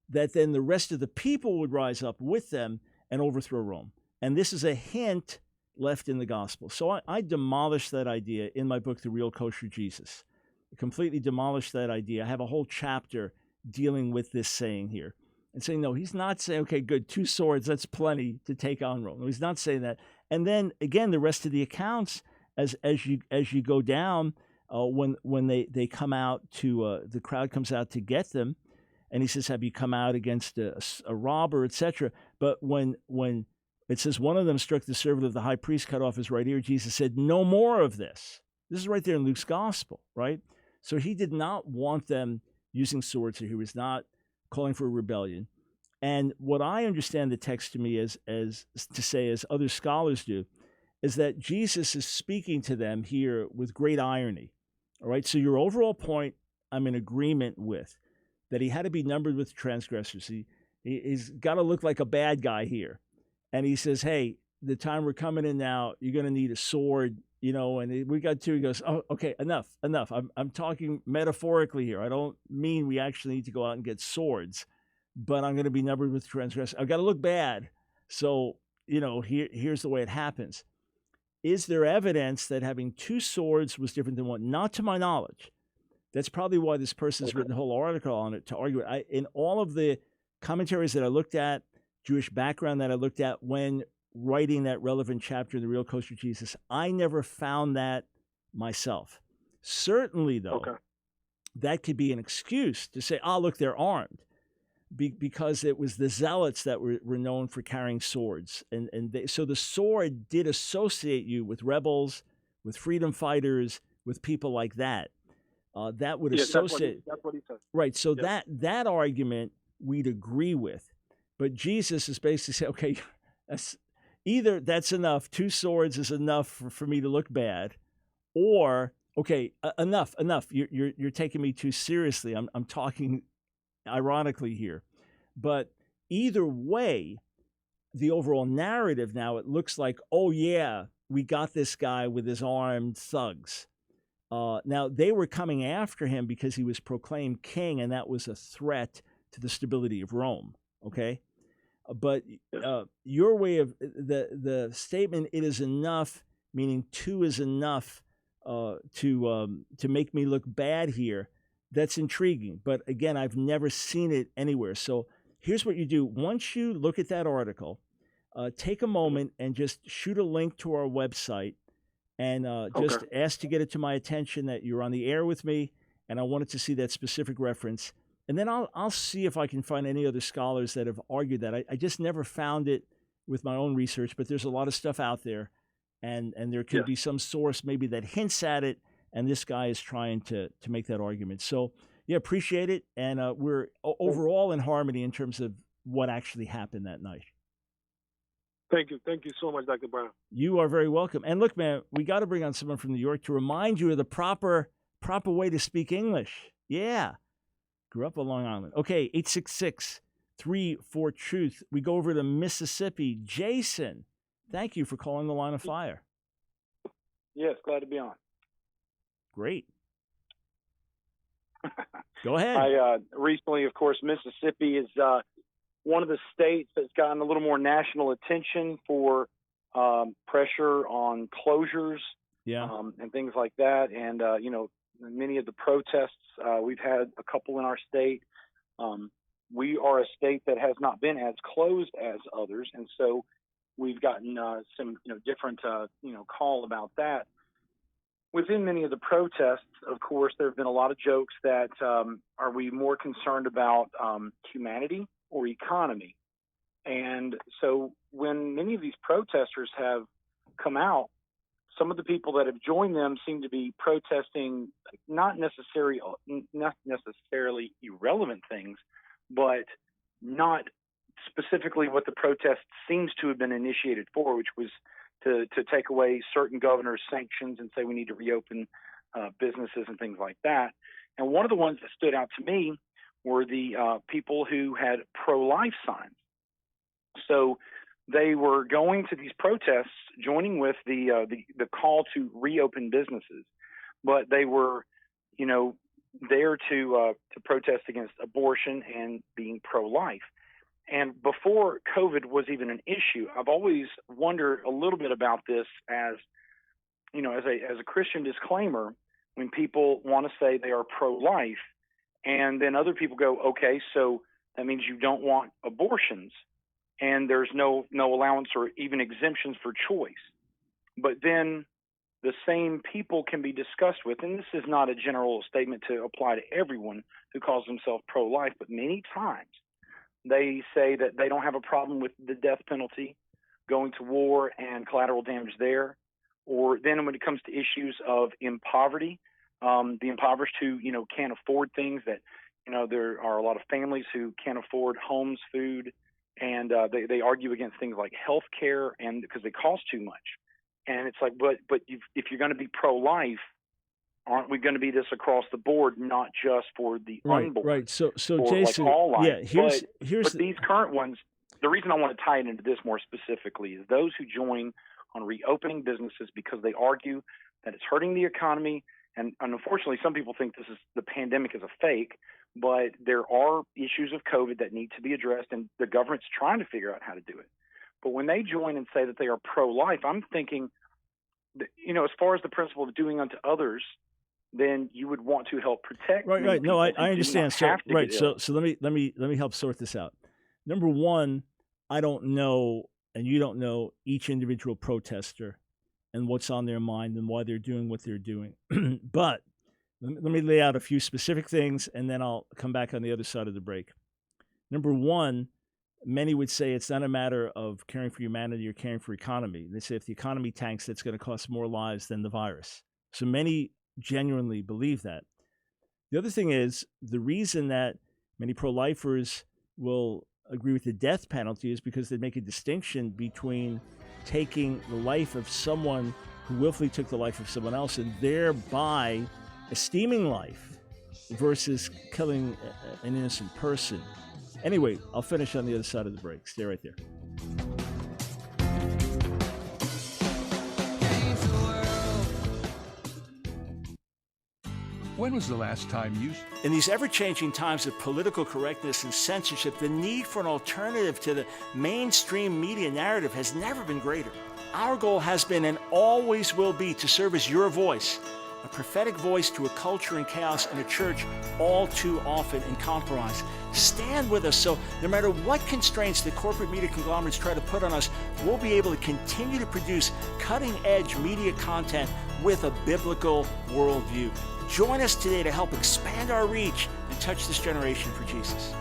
that then the rest of the people would rise up with them and overthrow Rome. And this is a hint left in the gospel. So I demolished that idea in my book, The Real Kosher Jesus. I completely demolished that idea. I have a whole chapter dealing with this saying here and saying, no, he's not saying, okay, good, 2 swords, that's plenty to take on Rome. No, he's not saying that. And then again, the rest of the accounts, as you go down, when they come out to, the crowd comes out to get them, and he says, have you come out against a robber, etc. But when it says one of them struck the servant of the high priest, cut off his right ear, Jesus said, no more of this. This is right there in Luke's gospel, right? So he did not want them using swords here. He was not calling for a rebellion. And what I understand the text to me as to say, as other scholars do, is that Jesus is speaking to them here with great irony. All right, so your overall point, I'm in agreement with, that he had to be numbered with transgressors. He's got to look like a bad guy here. And he says, hey, the time we're coming in now, you're going to need a sword, and we got 2. He goes, oh, okay, enough. I'm talking metaphorically here. I don't mean we actually need to go out and get swords, but I'm going to be numbered with transgressors. I've got to look bad. So, here's the way it happens. Is there evidence that having 2 swords was different than one? Not to my knowledge. That's probably why this person's written a whole article on it to argue it. In all of the commentaries that I looked at, Jewish background that I looked at when writing that relevant chapter in The Real Kosher Jesus, I never found that myself. Certainly, though, that could be an excuse to say, look, they're armed. Because it was the zealots that were known for carrying swords. So the sword did associate you with rebels, with freedom fighters, with people like that. That would associate. That's what he said. Right. So that argument we'd agree with. But Jesus is basically saying, okay, either that's enough, 2 swords is enough for me to look bad, or, okay, enough. You're taking me too seriously. I'm talking ironically here. But either way, the overall narrative now, it looks like, oh yeah, we got this guy with his armed thugs. Now, they were coming after him because he was proclaimed king, and that was a threat to the stability of Rome, okay? But your way of the statement, it is enough, meaning 2 is enough to make me look bad here, that's intriguing. But again, I've never seen it anywhere. So here's what you do. Once you look at that article, take a moment and just shoot a link to our website and just ask to get it to my attention that you're on the air with me, and I wanted to see that specific reference. And then I'll see if I can find any other scholars that have argued that. I just never found it with my own research, but there's a lot of stuff out there, and there could be some source maybe that hints at it, and this guy is trying to make that argument. So, yeah, appreciate it, and we're overall in harmony in terms of what actually happened that night. Thank you so much, Dr. Brown. You are very welcome. And look, man, we got to bring on someone from New York to remind you of the proper way to speak English. Yeah. Grew up on Long Island. Okay, 866-34-TRUTH. We go over to Mississippi. Jason, thank you for calling the Line of Fire. Yes, glad to be on. Great. Go ahead. I recently, of course, Mississippi is one of the states that's gotten a little more national attention for pressure on closures and things like that. And, many of the protests, we've had a couple in our state. We are a state that has not been as closed as others. And so we've gotten some, different, call about that. Within many of the protests, of course, there have been a lot of jokes that are we more concerned about humanity or economy? And so when many of these protesters have come out, some of the people that have joined them seem to be protesting not necessarily irrelevant things, but not specifically what the protest seems to have been initiated for, which was to take away certain governors' sanctions and say we need to reopen businesses and things like that. And one of the ones that stood out to me were the people who had pro-life signs. So they were going to these protests, joining with the call to reopen businesses, but they were, there to protest against abortion and being pro-life. And before COVID was even an issue, I've always wondered a little bit about this as a Christian disclaimer, when people want to say they are pro-life, and then other people go, okay, so that means you don't want abortions, and there's no allowance or even exemptions for choice. But then the same people can be discussed with, and this is not a general statement to apply to everyone who calls themselves pro-life, but many times they say that they don't have a problem with the death penalty, going to war and collateral damage there. Or then when it comes to issues of poverty, the impoverished who, can't afford things that, there are a lot of families who can't afford homes, food, and they argue against things like health care and because they cost too much. And it's like, but if you're going to be pro-life, aren't we going to be this across the board, not just for the unborn? Right. So or Jason, like all life. Here's but these current ones, the reason I want to tie it into this more specifically is those who join on reopening businesses because they argue that it's hurting the economy. And unfortunately, some people think the pandemic is a fake, but there are issues of COVID that need to be addressed, and the government's trying to figure out how to do it. But when they join and say that they are pro-life, I'm thinking, that, as far as the principle of doing unto others, then you would want to help protect. Right. No, I understand. So let me help sort this out. Number one, I don't know, and you don't know each individual protester and what's on their mind and why they're doing what they're doing. But let me lay out a few specific things, and then I'll come back on the other side of the break. Number one, many would say it's not a matter of caring for humanity or caring for economy. They say if the economy tanks, that's going to cost more lives than the virus. So many genuinely believe that. The other thing is, the reason that many pro-lifers will agree with the death penalty is because they make a distinction between taking the life of someone who willfully took the life of someone else and thereby esteeming life versus killing an innocent person. Anyway, I'll finish on the other side of the break. Stay right there. When was the last time you... In these ever-changing times of political correctness and censorship, the need for an alternative to the mainstream media narrative has never been greater. Our goal has been and always will be to serve as your voice, a prophetic voice to a culture in chaos and a church all too often in compromise. Stand with us so no matter what constraints the corporate media conglomerates try to put on us, we'll be able to continue to produce cutting-edge media content with a biblical worldview. Join us today to help expand our reach and touch this generation for Jesus.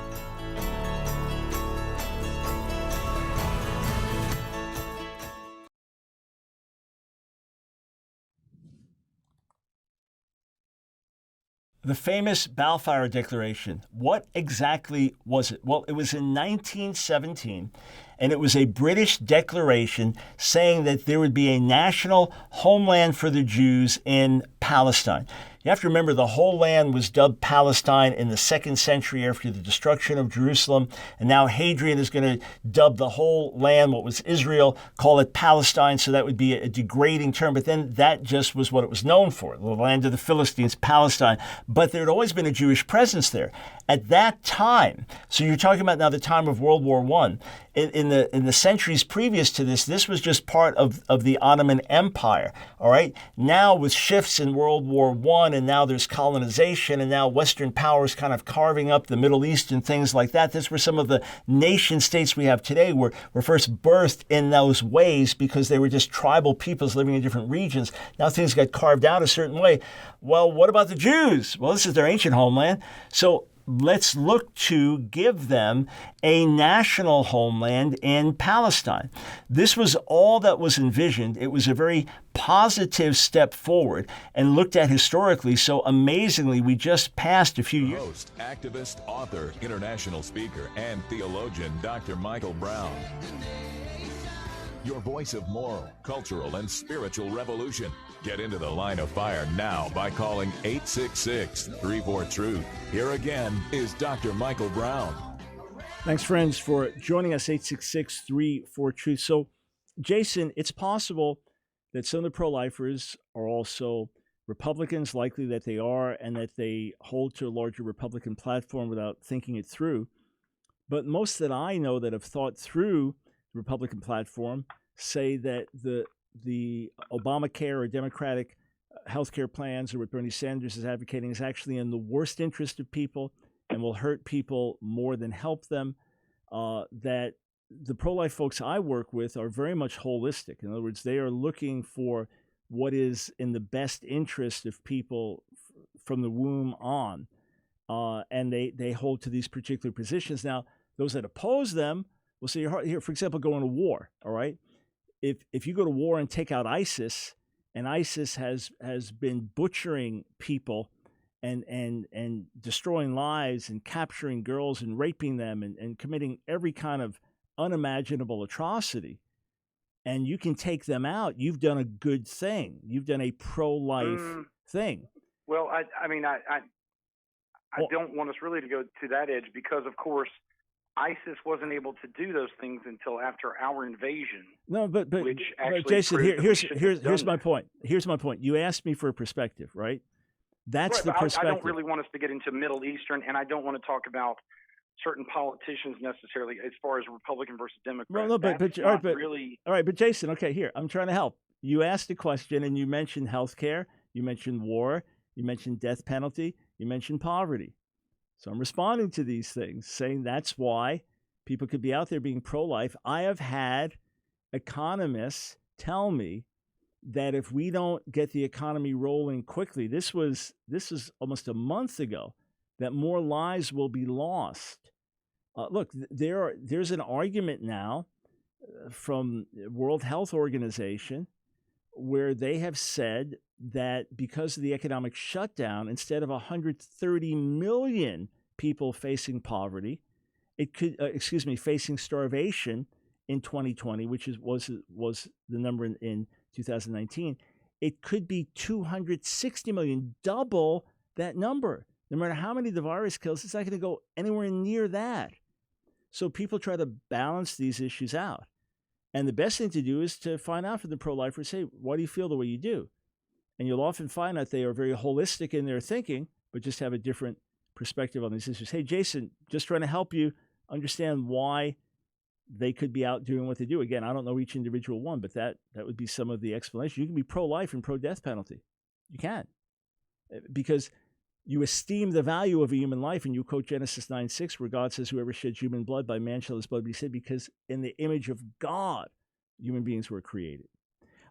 The famous Balfour Declaration. What exactly was it? Well, it was in 1917, and it was a British declaration saying that there would be a national homeland for the Jews in Palestine. You have to remember the whole land was dubbed Palestine in the 2nd century after the destruction of Jerusalem. And now Hadrian is going to dub the whole land, what was Israel, call it Palestine. So that would be a degrading term. But then that just was what it was known for, the land of the Philistines, Palestine. But there had always been a Jewish presence there. At that time, so you're talking about now the time of World War I, in the centuries previous to this was just part of the Ottoman Empire, all right? Now with shifts in World War I, and now there's colonization, and now Western powers kind of carving up the Middle East and things like that. This were some of the nation states we have today were first birthed in those ways because they were just tribal peoples living in different regions. Now things got carved out a certain way. Well, what about the Jews? Well, this is their ancient homeland. So let's look to give them a national homeland in Palestine. This was all that was envisioned. It was a very positive step forward and looked at historically. So amazingly, we just passed a few years. Host, activist, author, international speaker, and theologian, Dr. Michael Brown. Your voice of moral, cultural, and spiritual revolution. Get into the line of fire now by calling 866-34-TRUTH. Here again is Dr. Michael Brown. Thanks, friends, for joining us, 866-34-TRUTH. So, Jason, it's possible that some of the pro-lifers are also Republicans, likely that they are, and that they hold to a larger Republican platform without thinking it through. But most that I know that have thought through the Republican platform say that the Obamacare or Democratic health care plans, or what Bernie Sanders is advocating, is actually in the worst interest of people and will hurt people more than help them. That the pro-life folks I work with are very much holistic. In other words, they are looking for what is in the best interest of people from the womb on. And they hold to these particular positions. Now, those that oppose them will say, here, for example, going to war, all right? If you go to war and take out ISIS, and ISIS has been butchering people and destroying lives and capturing girls and raping them and committing every kind of unimaginable atrocity, and you can take them out, you've done a good thing. You've done a pro-life thing. Well, I don't want us really to go to that edge because, of course, ISIS wasn't able to do those things until after our invasion. No, but Jason, here's my point. Here's my point. You asked me for a perspective, right? That's right, the perspective. I don't really want us to get into Middle Eastern, and I don't want to talk about certain politicians necessarily as far as Republican versus Democrat. No, but all right, but Jason, okay, here, I'm trying to help. You asked a question, and you mentioned healthcare, you mentioned war, you mentioned death penalty, you mentioned poverty. So I'm responding to these things, saying that's why people could be out there being pro-life. I have had economists tell me that if we don't get the economy rolling quickly, this is almost a month ago, that more lives will be lost. Look, there's an argument now from World Health Organization where they have said that because of the economic shutdown, instead of 130 million people facing poverty, it could, facing starvation in 2020, which was the number in 2019, it could be 260 million, double that number. No matter how many the virus kills, it's not going to go anywhere near that. So people try to balance these issues out. And the best thing to do is to find out from the pro-lifers, hey, why do you feel the way you do? And you'll often find that they are very holistic in their thinking, but just have a different perspective on these issues. Hey, Jason, just trying to help you understand why they could be out doing what they do. Again, I don't know each individual one, but that would be some of the explanation. You can be pro-life and pro-death penalty. You can. Because you esteem the value of a human life, and you quote Genesis 9:6, where God says, whoever sheds human blood, by man shall his blood be shed, because in the image of God, human beings were created.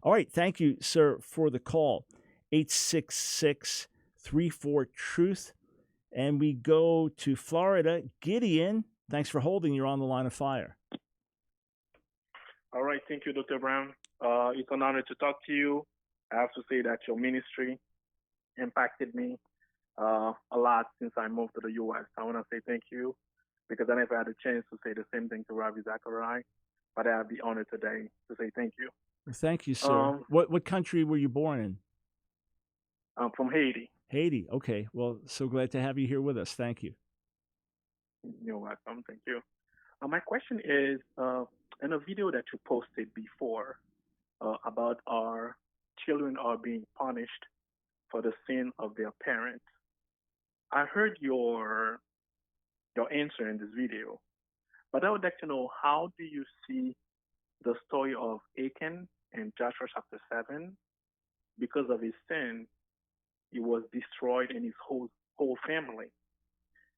All right, thank you, sir, for the call. 866-34-TRUTH. And we go to Florida. Gideon, thanks for holding. You're on the line of fire. All right, thank you, Dr. Brown. It's an honor to talk to you. I have to say that your ministry impacted me a lot since I moved to the U.S. I want to say thank you because I never had a chance to say the same thing to Rabbi Zachariah, but I have the honor today to say thank you. Thank you, sir. What country were you born in? I'm from Haiti. Haiti. Okay. Well, so glad to have you here with us. Thank you. You're welcome. Thank you. My question is, in a video that you posted before about our children are being punished for the sin of their parents, I heard your answer in this video, but I would like to know, how do you see the story of Achan in Joshua chapter 7? Because of his sin, he was destroyed in his whole family.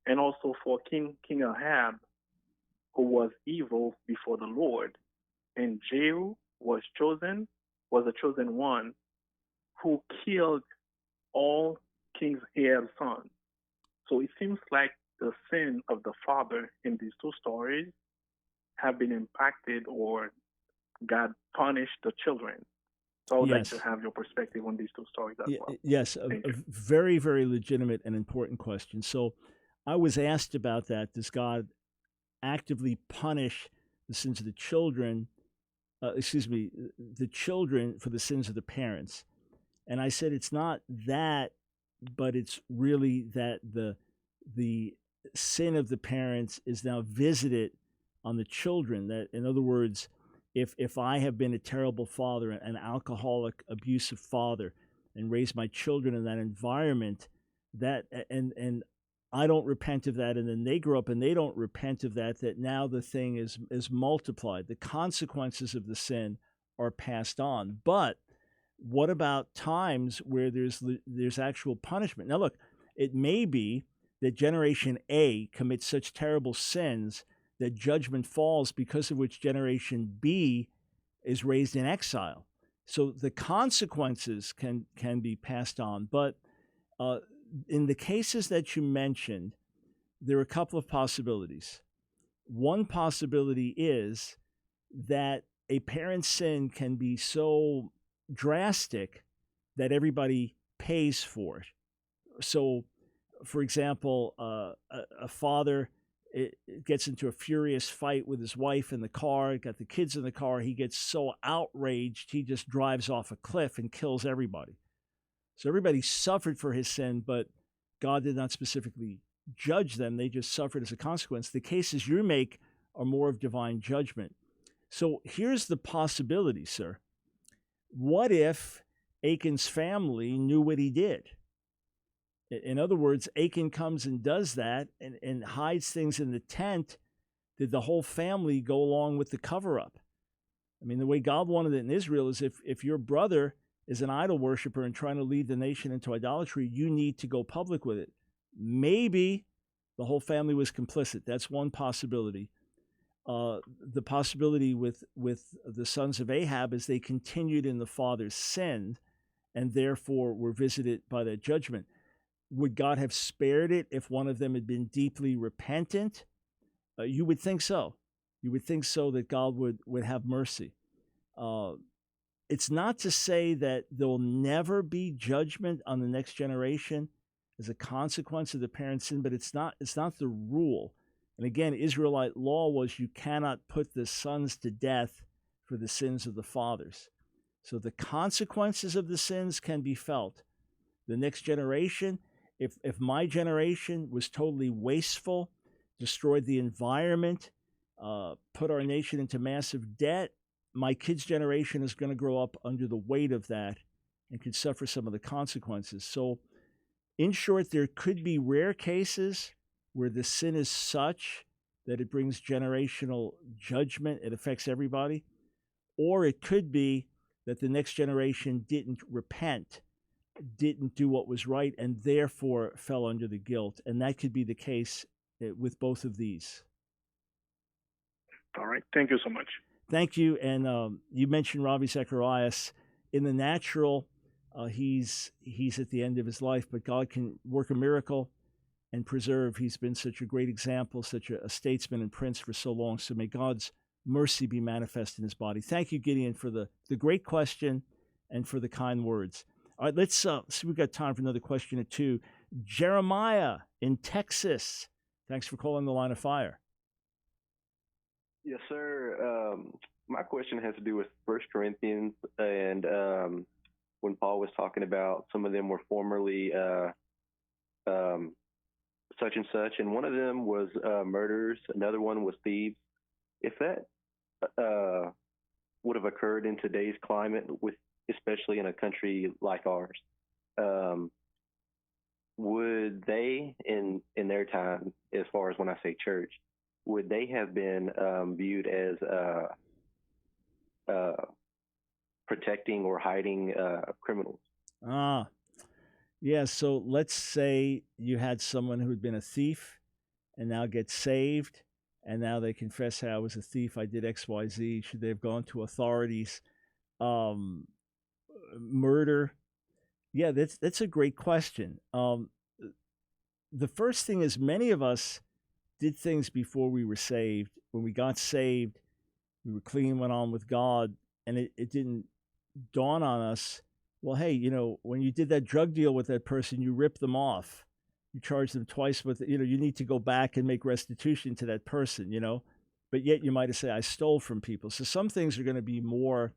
And also for King Ahab, who was evil before the Lord, and Jehu was the chosen one, who killed all King Ahab's sons. So it seems like the sin of the father in these two stories have been impacted, or God punished the children. So I would like to have your perspective on these two stories as well. Yes, a very, very legitimate and important question. So I was asked about that. Does God actively punish the sins of the children, the children for the sins of the parents? And I said it's not that, but it's really that the sin of the parents is now visited on the children. That, in other words, if I have been a terrible father, an alcoholic, abusive father, and raised my children in that environment, that and I don't repent of that, and then they grow up and they don't repent of that, that now the thing is multiplied. The consequences of the sin are passed on. But what about times where there's actual punishment? Now, look, it may be that generation A commits such terrible sins that judgment falls, because of which generation B is raised in exile. So the consequences can be passed on. But in the cases that you mentioned, there are a couple of possibilities. One possibility is that a parent's sin can be so drastic that everybody pays for it. So, for example, a father gets into a furious fight with his wife in the car, got the kids in the car. He gets so outraged, he just drives off a cliff and kills everybody. So everybody suffered for his sin, but God did not specifically judge them. They just suffered as a consequence. The cases you make are more of divine judgment. So here's the possibility, sir. What if Achan's family knew what he did? In other words, Achan comes and does that and hides things in the tent. Did the whole family go along with the cover-up? I mean, the way God wanted it in Israel is if your brother is an idol worshiper and trying to lead the nation into idolatry, you need to go public with it. Maybe the whole family was complicit. That's one possibility. The possibility with the sons of Ahab is they continued in the father's sin and therefore were visited by that judgment. Would God have spared it if one of them had been deeply repentant? You would think so. You would think so, that God would have mercy. It's not to say that there'll never be judgment on the next generation as a consequence of the parent's sin, but it's not the rule. And again, Israelite law was you cannot put the sons to death for the sins of the fathers. So the consequences of the sins can be felt. The next generation, if my generation was totally wasteful, destroyed the environment, put our nation into massive debt, my kids' generation is going to grow up under the weight of that and could suffer some of the consequences. So, in short, there could be rare cases where the sin is such that it brings generational judgment, it affects everybody, or it could be that the next generation didn't repent, didn't do what was right, and therefore fell under the guilt. And that could be the case with both of these. All right. Thank you so much. Thank you. And you mentioned Ravi Zacharias. In the natural, he's at the end of his life, but God can work a miracle and preserve. He's been such a great example, such a statesman and prince for so long. So may God's mercy be manifest in his body. Thank you, Gideon, for the great question and for the kind words. All right, let's see. We've got time for another question or two. Jeremiah in Texas. Thanks for calling the Line of Fire. Yes, sir. My question has to do with 1 Corinthians, and when Paul was talking about some of them were formerly such and such, and one of them was murderers, another one was thieves. If that would have occurred in today's climate, especially in a country like ours, would they, in their time, as far as when I say church, would they have been viewed as protecting or hiding criminals? Yeah, so let's say you had someone who had been a thief and now gets saved, and now they confess, hey, I was a thief, I did X, Y, Z. Should they have gone to authorities? Murder? Yeah, that's a great question. The first thing is, many of us did things before we were saved. When we got saved, we were clean, went on with God, and it didn't dawn on us, well, hey, when you did that drug deal with that person, you ripped them off. You charged them twice with, you need to go back and make restitution to that person, But yet you might have said, I stole from people. So some things are going to be more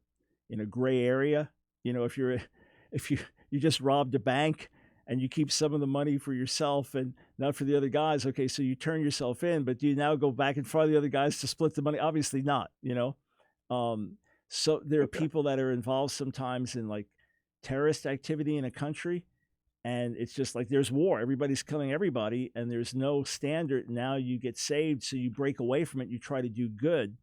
in a gray area. If you just robbed a bank and you keep some of the money for yourself and not for the other guys, okay, so you turn yourself in, but do you now go back in front of the other guys to split the money? Obviously not, So there are people that are involved sometimes in like terrorist activity in a country, and it's just like there's war. Everybody's killing everybody, and there's no standard. Now you get saved, so you break away from it. You try to do good.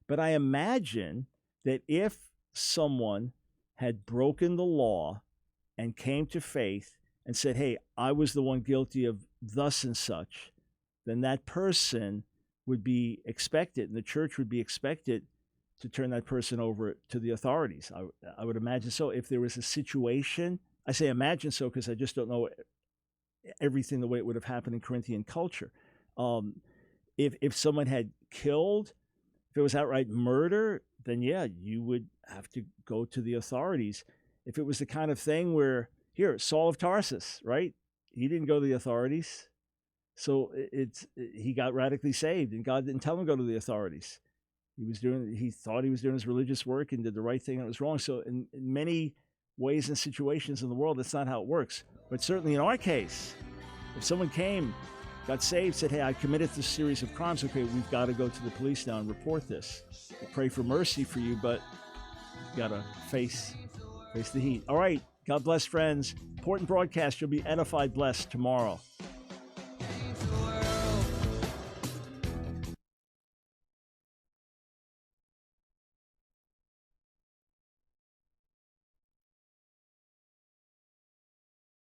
But I imagine that if someone had broken the law and came to faith and said, hey, I was the one guilty of thus and such, then that person would be expected, and the church would be expected to turn that person over to the authorities. I would imagine so. If there was a situation, I say imagine so because I just don't know everything the way it would have happened in Corinthian culture. If someone had killed, if it was outright murder, then yeah, you would have to go to the authorities. If it was the kind of thing where, here, Saul of Tarsus, right? He didn't go to the authorities. So he got radically saved, and God didn't tell him to go to the authorities. He thought he was doing his religious work and did the right thing, and it was wrong. So in many ways and situations in the world, that's not how it works. But certainly in our case, if someone came, got saved, said, hey, I committed this series of crimes, okay, we've got to go to the police now and report this. We'll pray for mercy for you, but you've got to face the heat. All right, God bless, friends. Important broadcast. You'll be edified, blessed tomorrow.